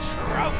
trophy!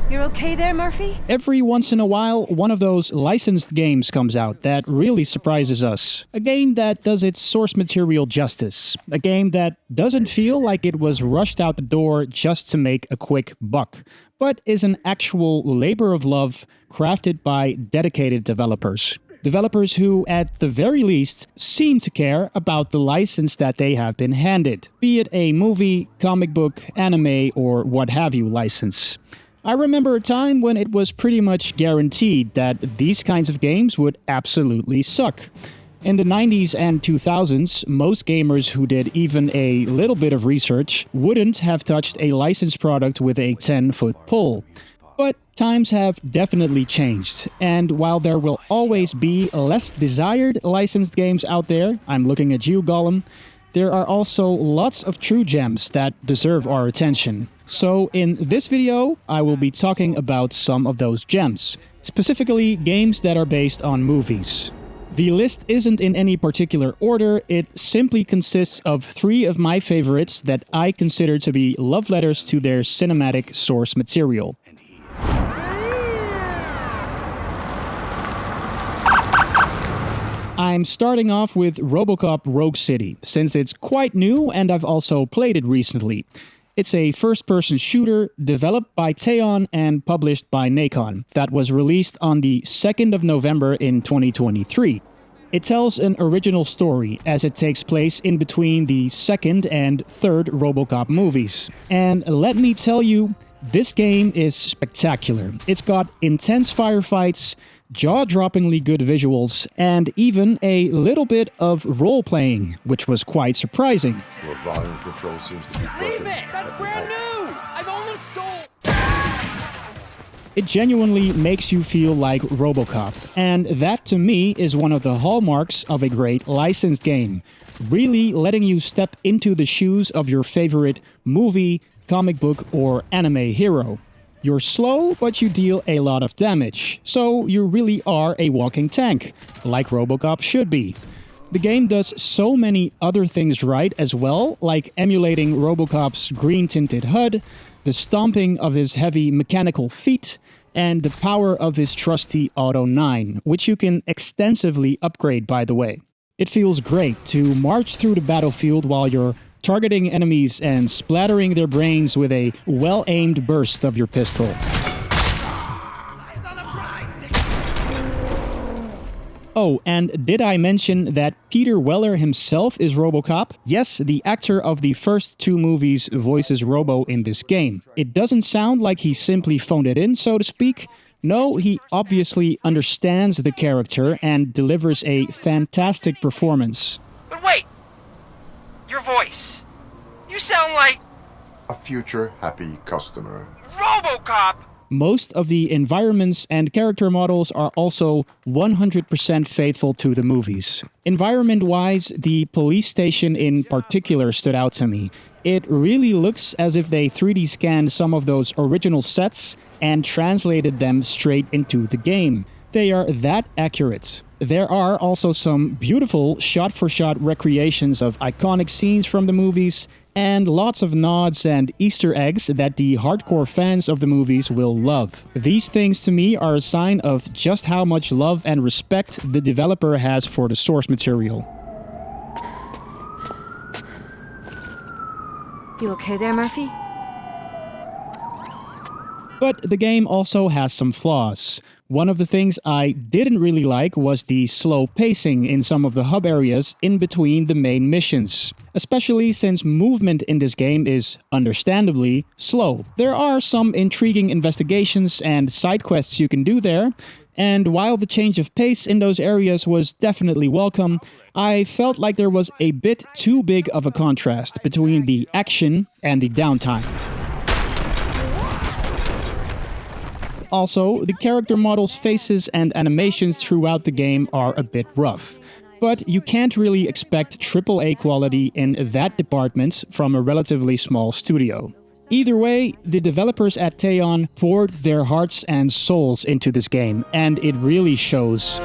You're okay there, Murphy? Every once in a while, one of those licensed games comes out that really surprises us. A game that does its source material justice. A game that doesn't feel like it was rushed out the door just to make a quick buck, but is an actual labor of love crafted by dedicated developers. Developers who, at the very least, seem to care about the license that they have been handed, be it a movie, comic book, anime, or what have you license. I remember a time when it was pretty much guaranteed that these kinds of games would absolutely suck. In the 90s and 2000s, most gamers who did even a little bit of research wouldn't have touched a licensed product with a 10-foot pole. But times have definitely changed, and while there will always be less desired licensed games out there, I'm looking at you, Gollum, there are also lots of true gems that deserve our attention. So in this video, I will be talking about some of those gems, specifically games that are based on movies. The list isn't in any particular order, it simply consists of 3 of my favorites that I consider to be love letters to their cinematic source material. I'm starting off with RoboCop Rogue City, since it's quite new and I've also played it recently. It's a first-person shooter developed by Teon and published by Nacon that was released on the 2nd of November in 2023. It tells an original story as it takes place in between the 2nd and 3rd RoboCop movies. And let me tell you, this game is spectacular. It's got intense firefights, jaw-droppingly good visuals, and even a little bit of role-playing, which was quite surprising. Your volume control seems to be broken. Leave it! That's brand new! I've only stole... It genuinely makes you feel like RoboCop, and that to me is one of the hallmarks of a great licensed game. Really letting you step into the shoes of your favorite movie, comic book, or anime hero. You're slow, but you deal a lot of damage, so you really are a walking tank, like RoboCop should be. The game does so many other things right as well, like emulating RoboCop's green-tinted HUD, the stomping of his heavy mechanical feet, and the power of his trusty Auto 9, which you can extensively upgrade, by the way. It feels great to march through the battlefield while you're targeting enemies and splattering their brains with a well-aimed burst of your pistol. Oh, and did I mention that Peter Weller himself is RoboCop? Yes, the actor of the first 2 movies voices Robo in this game. It doesn't sound like he simply phoned it in, so to speak. No, he obviously understands the character and delivers a fantastic performance. But wait! Your voice. You sound like... A future happy customer. RoboCop! Most of the environments and character models are also 100% faithful to the movies. Environment-wise, the police station in particular stood out to me. It really looks as if they 3D scanned some of those original sets and translated them straight into the game. They are that accurate. There are also some beautiful shot-for-shot recreations of iconic scenes from the movies, and lots of nods and Easter eggs that the hardcore fans of the movies will love. These things to me are a sign of just how much love and respect the developer has for the source material. You okay there, Murphy? But the game also has some flaws. One of the things I didn't really like was the slow pacing in some of the hub areas in between the main missions, especially since movement in this game is, understandably, slow. There are some intriguing investigations and side quests you can do there, and while the change of pace in those areas was definitely welcome, I felt like there was a bit too big of a contrast between the action and the downtime. Also, the character models' faces and animations throughout the game are a bit rough. But you can't really expect AAA quality in that department from a relatively small studio. Either way, the developers at Teon poured their hearts and souls into this game, and it really shows.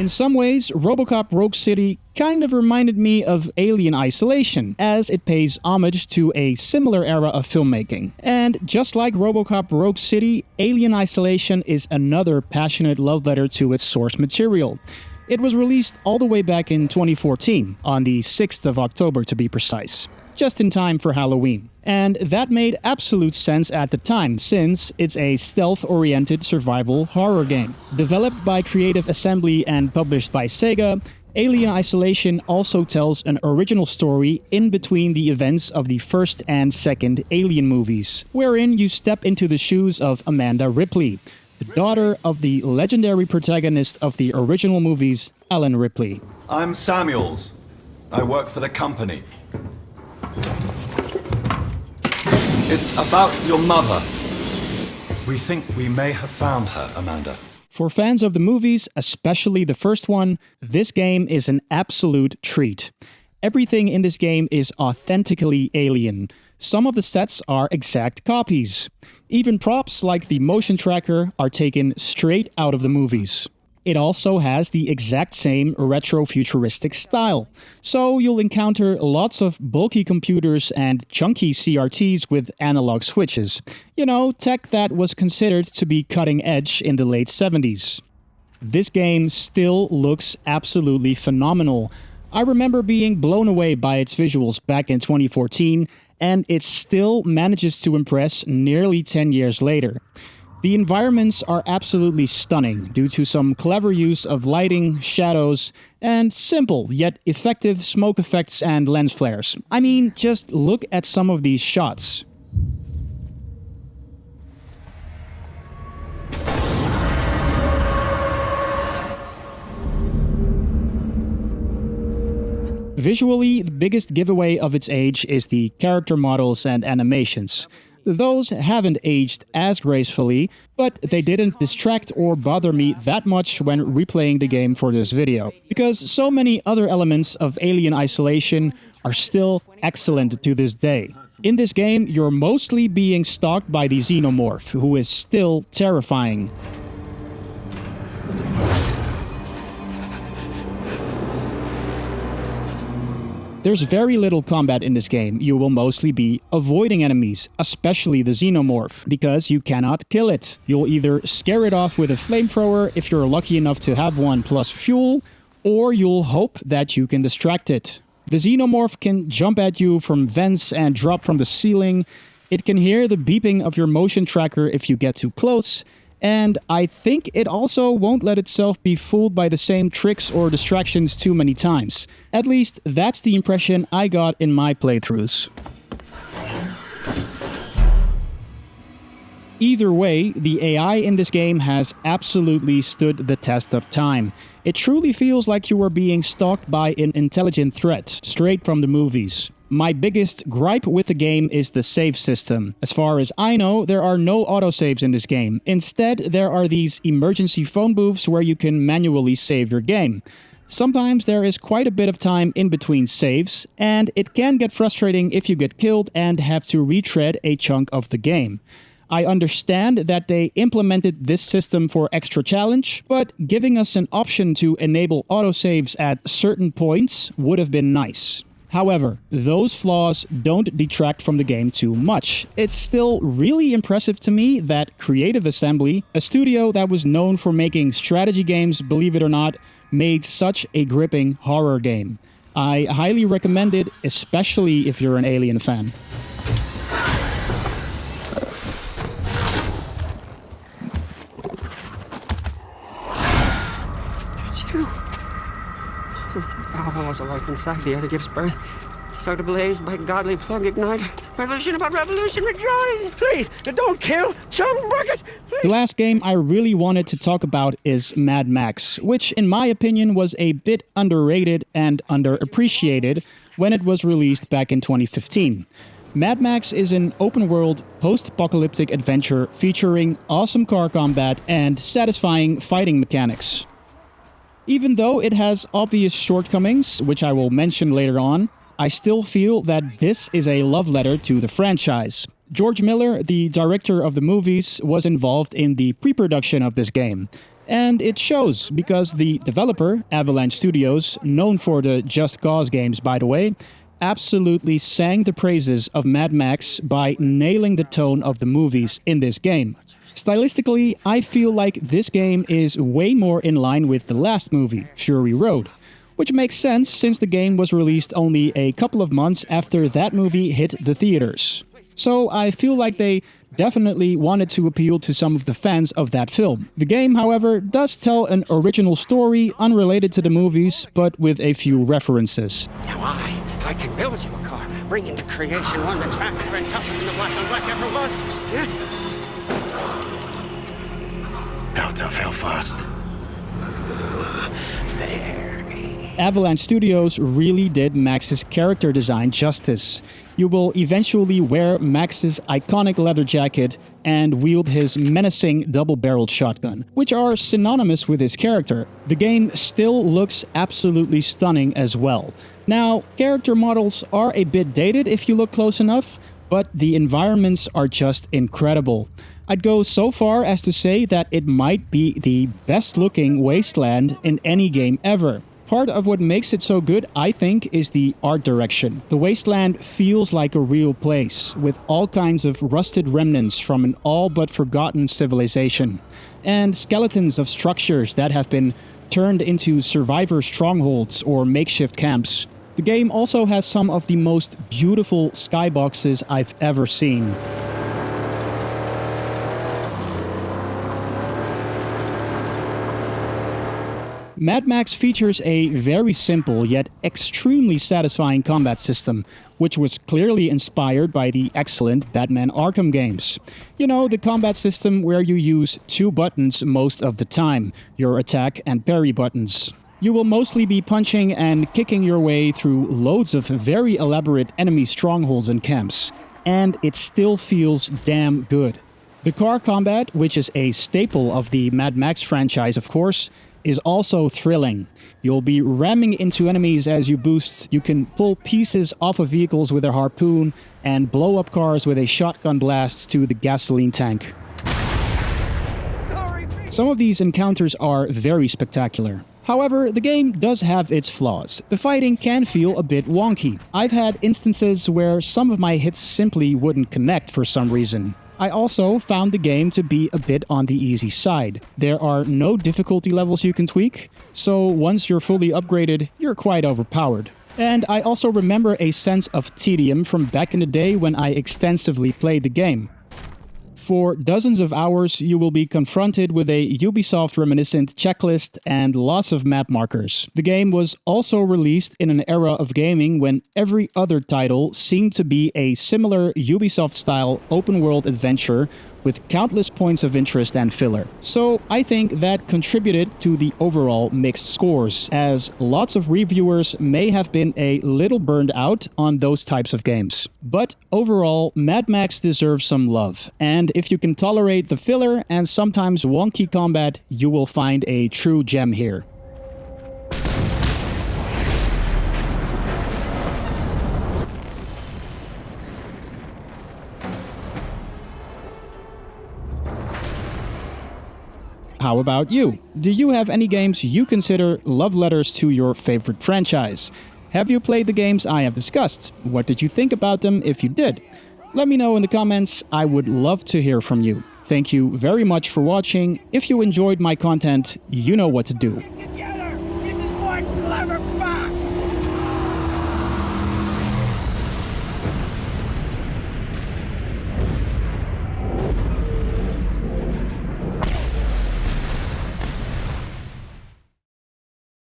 In some ways, RoboCop Rogue City kind of reminded me of Alien Isolation, as it pays homage to a similar era of filmmaking. And just like RoboCop Rogue City, Alien Isolation is another passionate love letter to its source material. It was released all the way back in 2014, on the 6th of October to be precise, just in time for Halloween. And that made absolute sense at the time, since it's a stealth-oriented survival horror game. Developed by Creative Assembly and published by Sega, Alien Isolation also tells an original story in between the events of the first and second Alien movies, wherein you step into the shoes of Amanda Ripley, the daughter of the legendary protagonist of the original movies, Ellen Ripley. I'm Samuels. I work for the company. It's about your mother. We think we may have found her, Amanda. For fans of the movies, especially the first one, this game is an absolute treat. Everything in this game is authentically alien. Some of the sets are exact copies. Even props like the motion tracker are taken straight out of the movies. It also has the exact same retro-futuristic style, so you'll encounter lots of bulky computers and chunky CRTs with analog switches. You know, tech that was considered to be cutting edge in the late 70s. This game still looks absolutely phenomenal. I remember being blown away by its visuals back in 2014, and it still manages to impress nearly 10 years later. The environments are absolutely stunning due to some clever use of lighting, shadows, and simple yet effective smoke effects and lens flares. I mean, just look at some of these shots. Visually, the biggest giveaway of its age is the character models and animations. Those haven't aged as gracefully, but they didn't distract or bother me that much when replaying the game for this video, because so many other elements of Alien Isolation are still excellent to this day. In this game, you're mostly being stalked by the Xenomorph, who is still terrifying. There's very little combat in this game. You will mostly be avoiding enemies, especially the Xenomorph, because you cannot kill it. You'll either scare it off with a flamethrower if you're lucky enough to have one plus fuel, or you'll hope that you can distract it. The Xenomorph can jump at you from vents and drop from the ceiling. It can hear the beeping of your motion tracker if you get too close, and I think it also won't let itself be fooled by the same tricks or distractions too many times. At least, that's the impression I got in my playthroughs. Either way, the AI in this game has absolutely stood the test of time. It truly feels like you are being stalked by an intelligent threat, straight from the movies. My biggest gripe with the game is the save system. As far as I know, there are no autosaves in this game. Instead, there are these emergency phone booths where you can manually save your game. Sometimes there is quite a bit of time in between saves, and it can get frustrating if you get killed and have to retread a chunk of the game. I understand that they implemented this system for extra challenge, but giving us an option to enable autosaves at certain points would have been nice. However, those flaws don't detract from the game too much. It's still really impressive to me that Creative Assembly, a studio that was known for making strategy games, believe it or not, made such a gripping horror game. I highly recommend it, especially if you're an Alien fan. It's you. Valve was alive inside the other gives birth. Start ablaze by godly plug ignite. Revolution about revolution, rejoice! Please, don't kill Chum Bucket! Please. The last game I really wanted to talk about is Mad Max, which in my opinion was a bit underrated and underappreciated when it was released back in 2015. Mad Max is an open-world, post-apocalyptic adventure featuring awesome car combat and satisfying fighting mechanics. Even though it has obvious shortcomings, which I will mention later on, I still feel that this is a love letter to the franchise. George Miller, the director of the movies, was involved in the pre-production of this game, And it shows, because the developer, Avalanche Studios, known for the Just Cause games by the way, absolutely sang the praises of Mad Max by nailing the tone of the movies in this game. Stylistically, I feel like this game is way more in line with the last movie, Fury Road, which makes sense since the game was released only a couple of months after that movie hit the theaters. So I feel like they definitely wanted to appeal to some of the fans of that film. The game, however, does tell an original story unrelated to the movies, but with a few references. Now I can build you a car, bring into creation one that's faster and tougher than the black on black ever was. Yeah? How tough, how fast? Very. Avalanche Studios really did Max's character design justice. You will eventually wear Max's iconic leather jacket and wield his menacing double-barreled shotgun, which are synonymous with his character. The game still looks absolutely stunning as well. Now, character models are a bit dated if you look close enough, but the environments are just incredible. I'd go so far as to say that it might be the best-looking wasteland in any game ever. Part of what makes it so good, I think, is the art direction. The wasteland feels like a real place, with all kinds of rusted remnants from an all-but-forgotten civilization, and skeletons of structures that have been turned into survivor strongholds or makeshift camps. The game also has some of the most beautiful skyboxes I've ever seen. Mad Max features a very simple yet extremely satisfying combat system, which was clearly inspired by the excellent Batman Arkham games. You know, the combat system where you use two buttons most of the time, your attack and parry buttons. You will mostly be punching and kicking your way through loads of very elaborate enemy strongholds and camps, and it still feels damn good. The car combat, which is a staple of the Mad Max franchise of course, is also thrilling. You'll be ramming into enemies as you boost, you can pull pieces off of vehicles with a harpoon, and blow up cars with a shotgun blast to the gasoline tank. Some of these encounters are very spectacular. However, the game does have its flaws. The fighting can feel a bit wonky. I've had instances where some of my hits simply wouldn't connect for some reason. I also found the game to be a bit on the easy side. There are no difficulty levels you can tweak, so once you're fully upgraded, you're quite overpowered. And I also remember a sense of tedium from back in the day when I extensively played the game. For dozens of hours, you will be confronted with a Ubisoft-reminiscent checklist and lots of map markers. The game was also released in an era of gaming when every other title seemed to be a similar Ubisoft-style open-world adventure with countless points of interest and filler. So I think that contributed to the overall mixed scores, as lots of reviewers may have been a little burned out on those types of games. But overall, Mad Max deserves some love, and if you can tolerate the filler and sometimes wonky combat, you will find a true gem here. How about you? Do you have any games you consider love letters to your favorite franchise? Have you played the games I have discussed? What did you think about them if you did? Let me know in the comments, I would love to hear from you. Thank you very much for watching. If you enjoyed my content, you know what to do.